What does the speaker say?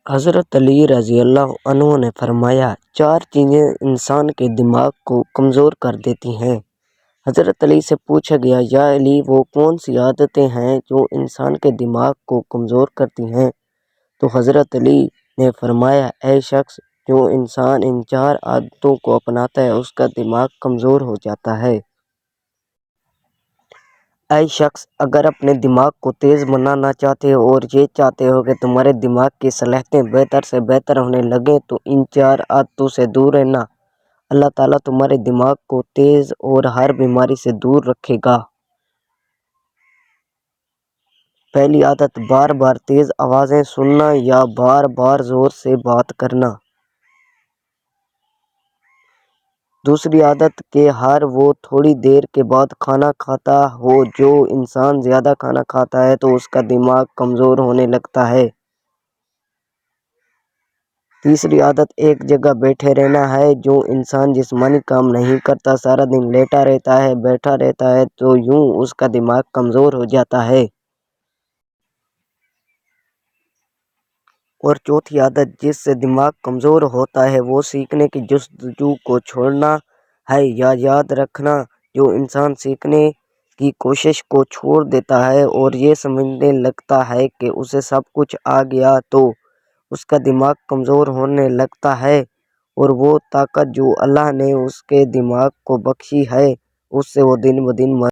حضرت علی رضی اللہ عنہ نے فرمایا، 4 چیزیں انسان کے دماغ کو کمزور کر دیتی ہیں۔ حضرت علی سے پوچھا گیا، یا علی، وہ کون سی عادتیں ہیں جو انسان کے دماغ کو کمزور کرتی ہیں؟ تو حضرت علی نے فرمایا، اے شخص، جو انسان ان 4 عادتوں کو اپناتا ہے اس کا دماغ کمزور ہو جاتا ہے۔ اے شخص، اگر اپنے دماغ کو تیز بنانا چاہتے ہو اور یہ چاہتے ہو کہ تمہارے دماغ کی صلاحیتیں بہتر سے بہتر ہونے لگیں تو ان 4 عادتوں سے دور رہنا۔ اللہ تعالیٰ تمہارے دماغ کو تیز اور ہر بیماری سے دور رکھے گا۔ پہلی عادت، بار بار تیز آوازیں سننا یا بار بار زور سے بات کرنا۔ دوسری عادت کہ ہر وہ تھوڑی دیر کے بعد کھانا کھاتا ہو۔ جو انسان زیادہ کھانا کھاتا ہے تو اس کا دماغ کمزور ہونے لگتا ہے۔ تیسری عادت، ایک جگہ بیٹھے رہنا ہے۔ جو انسان جسمانی کام نہیں کرتا، سارا دن لیٹا رہتا ہے، بیٹھا رہتا ہے تو یوں اس کا دماغ کمزور ہو جاتا ہے۔ اور چوتھی عادت جس سے دماغ کمزور ہوتا ہے وہ سیکھنے کی جستجو کو چھوڑنا ہے یا یاد رکھنا۔ جو انسان سیکھنے کی کوشش کو چھوڑ دیتا ہے اور یہ سمجھنے لگتا ہے کہ اسے سب کچھ آ گیا تو اس کا دماغ کمزور ہونے لگتا ہے، اور وہ طاقت جو اللہ نے اس کے دماغ کو بخشی ہے اس سے وہ دن بدن